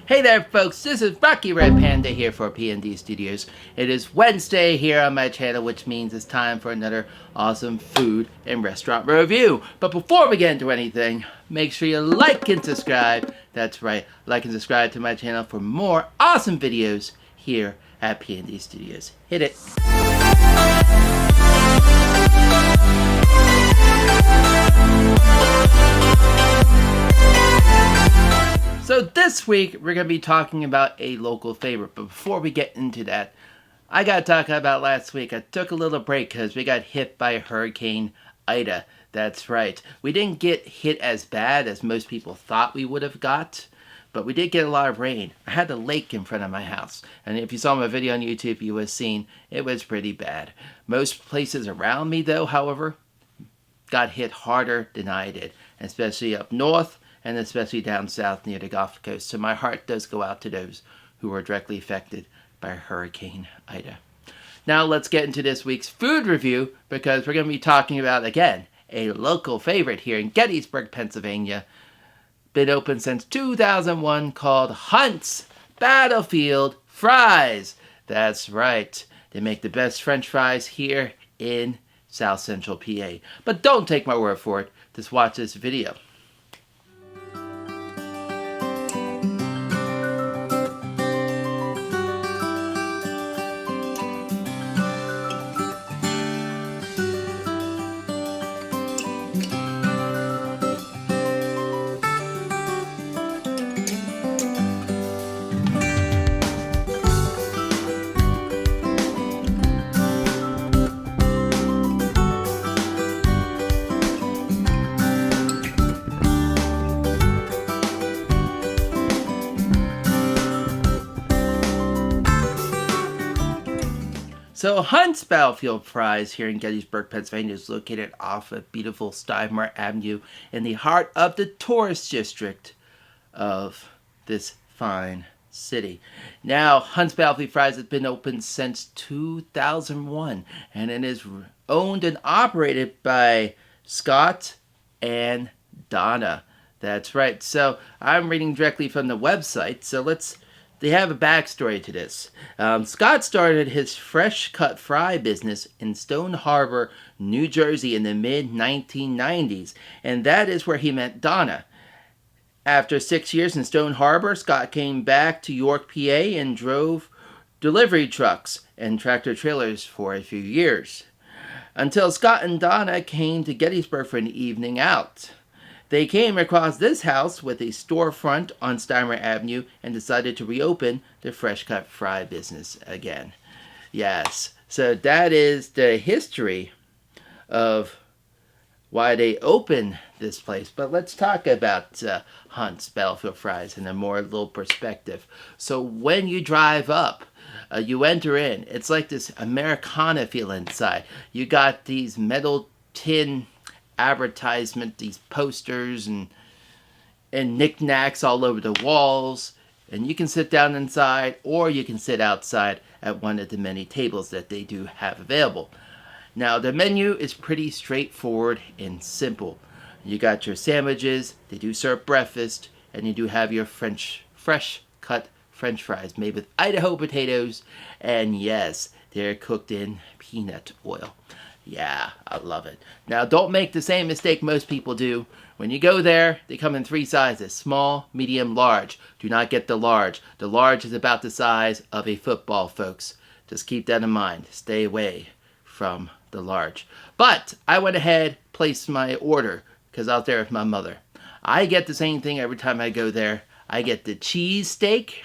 Hey there folks, this is Rocky Red Panda here for P&D Studios. It is Wednesday here on my channel, which means it's time for another awesome food and restaurant review. But before we get into anything, make sure you like and subscribe. That's right, like and subscribe to my channel for more awesome videos here at P&D Studios. Hit it! So this week, we're going to be talking about a local favorite, but before we get into that, I got to talk about last week. I took a little break because we got hit by Hurricane Ida. That's right. We didn't get hit as bad as most people thought we would have got, but we did get a lot of rain. I had a lake in front of my house, and if you saw my video on YouTube, you would have seen it was pretty bad. Most places around me, though, however, got hit harder than I did, especially up north, and especially down south near the Gulf Coast. So my heart does go out to those who were directly affected by Hurricane Ida. Now let's get into this week's food review, because we're going to be talking about, again, a local favorite here in Gettysburg, Pennsylvania. Been open since 2001, called Hunt's Battlefield Fries. That's right. They make the best French fries here in South Central PA. But don't take my word for it. Just watch this video. So Hunt's Battlefield Fries here in Gettysburg, Pennsylvania is located off of beautiful Stienwere Avenue in the heart of the tourist district of this fine city. Now, Hunt's Battlefield Fries has been open since 2001, and it is owned and operated by Scott and Donna. That's right. So I'm reading directly from the website, so they have a backstory to this. Scott started his fresh cut fry business in Stone Harbor, New Jersey in the mid-1990s, and that is where he met Donna. After 6 years in Stone Harbor, Scott came back to York, PA and drove delivery trucks and tractor trailers for a few years, until Scott and Donna came to Gettysburg for an evening out. They came across this house with a storefront on Stienwere Avenue and decided to reopen the fresh cut fry business again. Yes, so that is the history of why they opened this place. But let's talk about Hunt's Battlefield Fries in a more little perspective. So when you drive up, you enter in. It's like this Americana feel inside. You got these metal tin advertisement, these posters and knickknacks all over the walls, and you can sit down inside or you can sit outside at one of the many tables that they do have available. Now the menu is pretty straightforward and simple. You got your sandwiches, they do serve breakfast, and you do have your fresh cut French fries made with Idaho potatoes, and yes, they're cooked in peanut oil. Yeah, I love it. Now, don't make the same mistake most people do. When you go there, they come in 3 sizes: small, medium, large. Do not get the large. The large is about the size of a football, folks. Just keep that in mind. Stay away from the large. But I went ahead, placed my order, because I was there with my mother. I get the same thing every time I go there. I get the cheese steak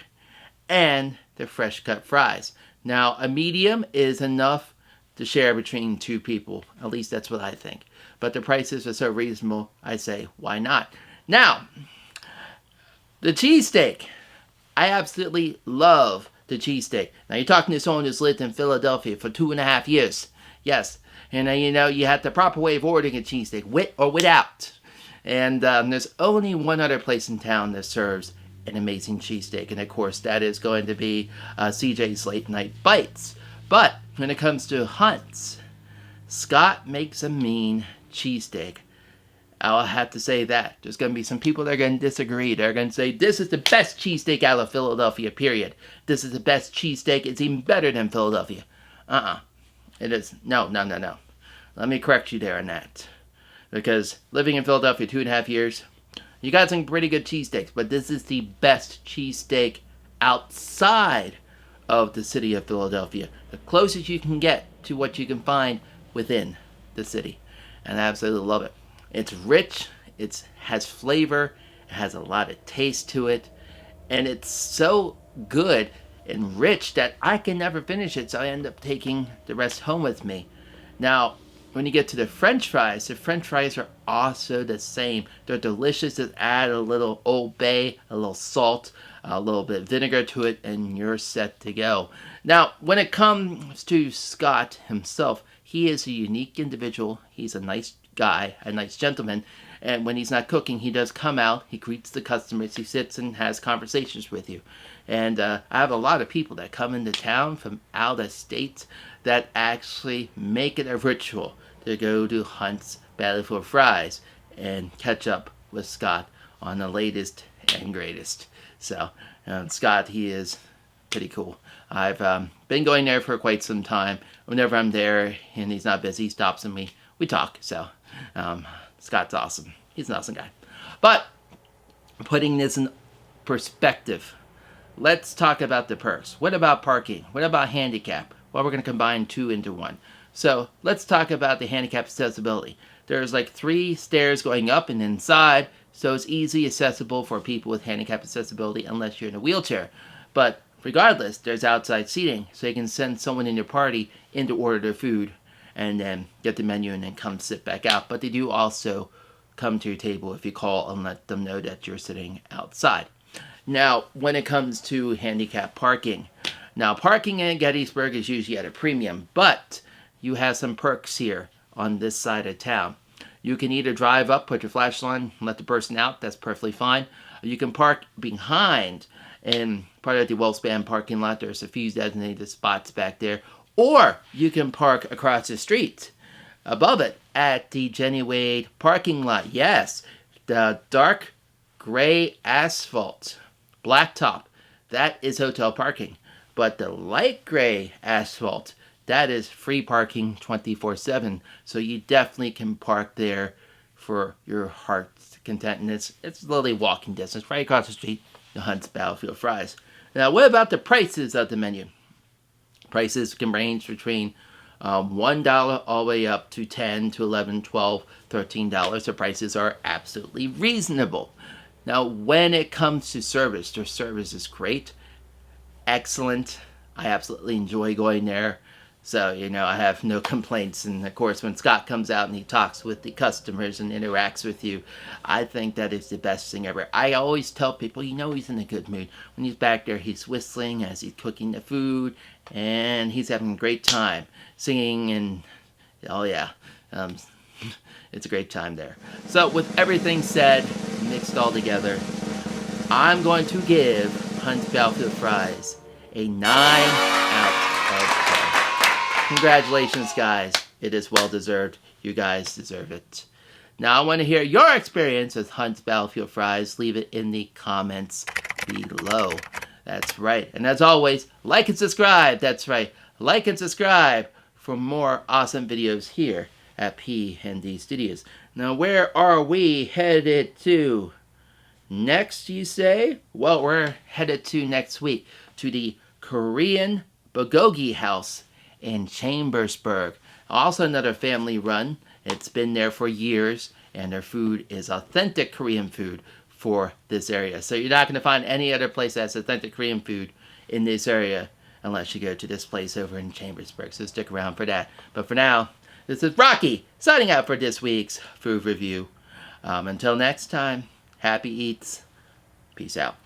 and the fresh cut fries. Now, a medium is enough to share between 2 people. At least that's what I think. But the prices are so reasonable, I say, why not? Now, the cheesesteak. I absolutely love the cheesesteak. Now, you're talking to someone who's lived in Philadelphia for 2.5 years. Yes. And you know, you have the proper way of ordering a cheesesteak, with or without. And there's only one other place in town that serves an amazing cheesesteak. And of course, that is going to be CJ's Late Night Bites. But when it comes to Hunt's, Scott makes a mean cheesesteak. I'll have to say that. There's going to be some people that are going to disagree. They're going to say, this is the best cheesesteak out of Philadelphia, period. This is the best cheesesteak. It's even better than Philadelphia. It is. No. Let me correct you there on that. Because living in Philadelphia 2.5 years, you got some pretty good cheesesteaks, but this is the best cheesesteak outside of the city of Philadelphia. The closest you can get to what you can find within the city. And I absolutely love it. It's rich, it has flavor, it has a lot of taste to it, and it's so good and rich that I can never finish it, so I end up taking the rest home with me. Now, when you get to the french fries are also the same. They're delicious. Just add a little Old Bay, a little salt, a little bit of vinegar to it, and you're set to go. Now, when it comes to Scott himself, he is a unique individual. He's a nice guy, a nice gentleman, and when he's not cooking, he does come out, he greets the customers, he sits and has conversations with you. And I have a lot of people that come into town from out of state that actually make it a ritual to go to Hunt's Battlefield Fries and catch up with Scott on the latest and greatest. So, Scott, he is pretty cool. I've been going there for quite some time. Whenever I'm there and he's not busy, he stops and we talk. So, Scott's awesome. He's an awesome guy. But, putting this in perspective, let's talk about the perks. What about parking? What about handicap? Well, we're going to combine two into one. So, let's talk about the handicap accessibility. There's like 3 stairs going up and inside, so it's easy accessible for people with handicap accessibility unless you're in a wheelchair. But regardless, there's outside seating, so you can send someone in your party in to order their food and then get the menu and then come sit back out. But they do also come to your table if you call and let them know that you're sitting outside. Now, when it comes to handicap parking, now parking in Gettysburg is usually at a premium, but you have some perks here on this side of town. You can either drive up, put your flashlight on, let the person out, that's perfectly fine. You can park behind in part of the Wellspan parking lot. There's a few designated spots back there. Or you can park across the street above it at the Jenny Wade parking lot. Yes, the dark gray asphalt, blacktop, that is hotel parking. But the light gray asphalt, that is free parking 24/7. So you definitely can park there for your heart's content. And it's literally walking distance right across the street to Hunt's Battlefield Fries. Now, what about the prices of the menu? Prices can range between $1 all the way up to $10 to $11, $12, $13. The prices are absolutely reasonable. Now, when it comes to service, their service is great, excellent. I absolutely enjoy going there. So, I have no complaints. And of course, when Scott comes out and he talks with the customers and interacts with you, I think that is the best thing ever. I always tell people, he's in a good mood. When he's back there, he's whistling as he's cooking the food, and he's having a great time singing, and oh yeah, it's a great time there. So with everything said, mixed all together, I'm going to give Hunt's Battlefield Fries a 9 out of 10. Congratulations, guys. It is well deserved. You guys deserve it. Now, I want to hear your experience with Hunt's Battlefield Fries. Leave it in the comments below. That's right. And as always, like and subscribe. That's right. Like and subscribe for more awesome videos here at P&D Studios. Now, where are we headed to next, you say? Well, we're headed to next week to the Korean Bulgogi House in Chambersburg. Also another family run. It's been there for years, and their food is authentic Korean food for this area. So you're not going to find any other place that's authentic Korean food in this area unless you go to this place over in Chambersburg. So stick around for that. But for now, this is Rocky signing out for this week's food review. Until next time, happy eats. Peace out.